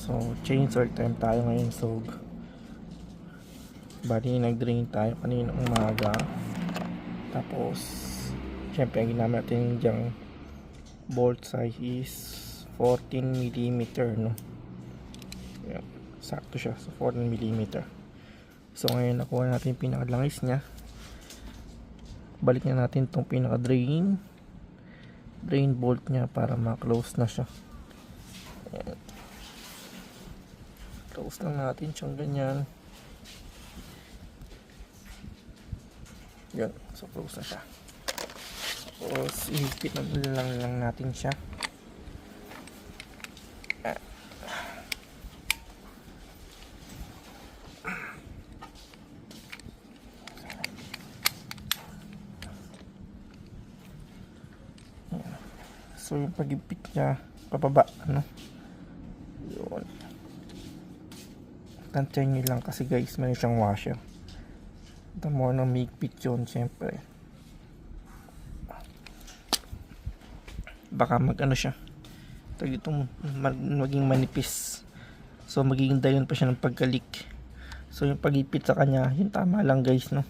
So change oil time tayo ngayon. So bali nag-drain tayo kanina umaga. Tapos syempre ang ginamit natin yung bolt size is 14mm, no? Yan, sakto siya, so 14mm. So ngayon nakuha natin yung pinakalangis nya. Balik na natin itong pinaka drain bolt nya para ma-close na siya. Ayan. Close lang natin siyang ganyan. Yan, so close na siya. Tapos ihigpit na lang natin siya. So yung pag-ipit niya pababa, ano, yun, tantiyan nyo lang kasi guys, meron siyang washer. The more na migpit yun, syempre baka mag ano siya, itong maging manipis, so magiging dayon pa siya ng pagkalik. So yung pag-ipit sa kanya, yung tama lang guys, no,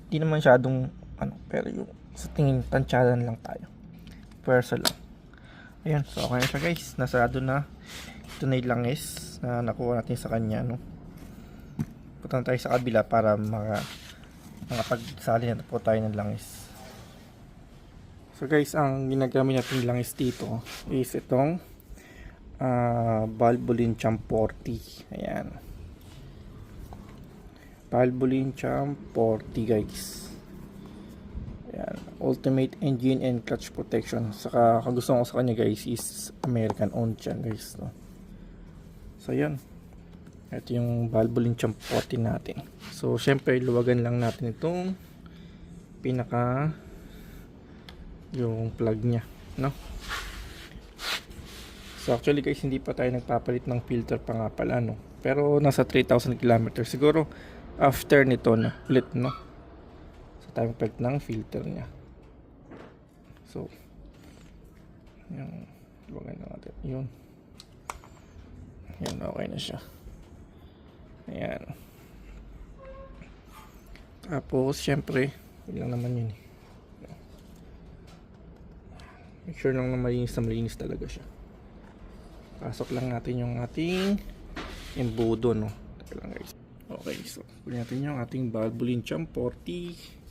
hindi naman masyadong ano, pero yung sa tingin tansyadan lang tayo, pwersa lang. Ayan, so okay na siya guys, nasarado na. Ito na yung langis na nakuha natin sa kanya, no. Punta tayo sa kabila para makapagsali na po tayo ng langis. So guys, ang ginagamit natin langis dito is itong Valvoline Champ 40. Ayan, Valvoline Champ 40 guys. Ayan, ultimate engine and clutch protection. Saka kagustuhan ko sa kanya guys is American owned yan guys, no? So yan, ito yung Valvoline Champ 40 natin. So syempre luwagan lang natin itong pinaka yung plug nya, no? So actually guys, hindi pa tayo nagpapalit ng filter pa nga pala, no? Pero nasa 3,000 km siguro after nito na ulit, no? Tayo palit ng filter niya. So yung luwagan na natin yun. Ayan, okay na siya. Ayan, tapos syempre yun lang naman yun, make sure lang na malinis talaga siya. Pasok lang natin yung ating embudo, no. Lang guys. Okay, so kunin natin yung ating Valvoline Champ 40.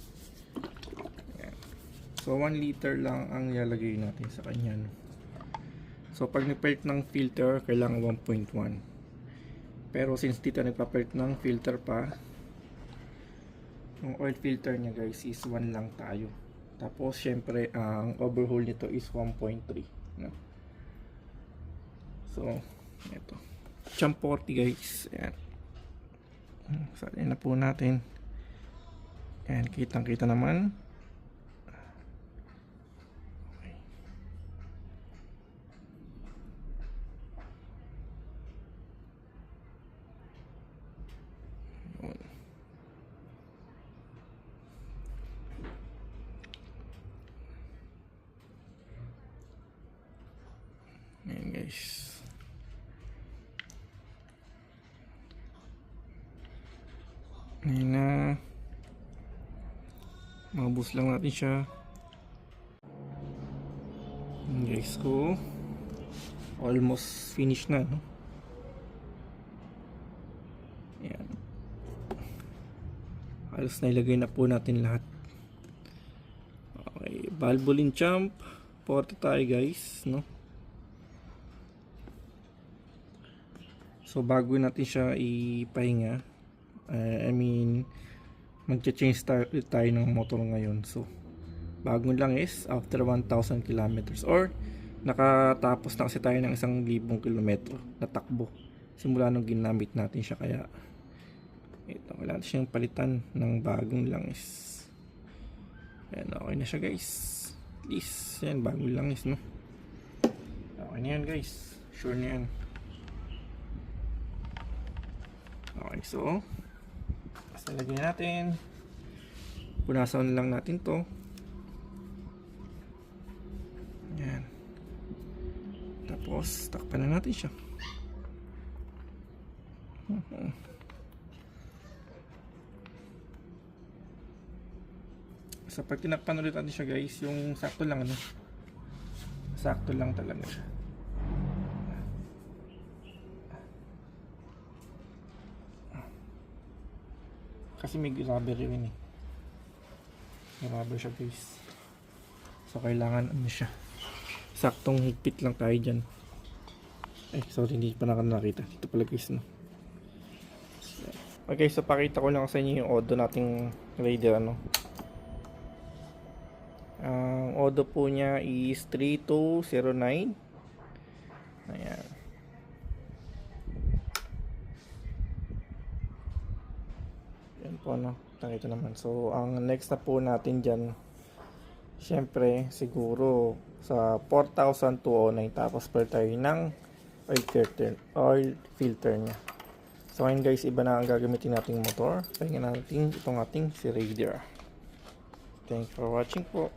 So 1 liter lang ang ilalagay natin sa kanya, no? So pag nagpalit ng filter, kailangan 1.1. Pero since dito nagpapalit ng filter pa, yung oil filter niya guys is 1 lang tayo. Tapos syempre ang overhaul nito is 1.3, no? So ito, Champ 40 guys. Ayan, salin na po natin. Ayan, kitang kita naman. Ayan guys, ayan na, mabus lang natin siya. Ayan guys, ko almost finish na, no? Ayan, halos nailagay na po natin lahat. Okay, Valvoline Champ 40 tayo guys, no? So bago natin siya ipahinga, magcha-change tayo ng motor ngayon. So bago lang is after 1,000 kilometers, or nakatapos na kasi tayo ng 1,000 kilometro na takbo simula nung ginamit natin siya. Kaya ito, kailangan siyang palitan ng bagong langis. Ayan, okay na siya guys. At least yan, bagong langis, no? Okay na yan guys, sure na yan. Okay, so basta lagyan natin, punasan lang natin to. Yan, tapos takpan na natin siya. So pag tinakpan ulit natin siya guys, yung sakto lang ano. Sakto lang talaga. Kasi may rubber yun eh. May rubber siya guys. So kailangan ano siya. Saktong higpit lang tayo dyan. Sorry, hindi pa nakita. Dito pala guys, no. Okay, so pakita ko lang sa inyo yung odo nating Raider, ano. Ang odo po niya is 3209. Ayan. Yan po, no. Ito naman. So, ang next na po natin dyan, syempre, siguro sa 4,209 tapos per tayo ng oil filter niya. So ngayon guys, iba na ang gagamitin nating motor. Tingnan natin itong ating si Raider. Thanks for watching po.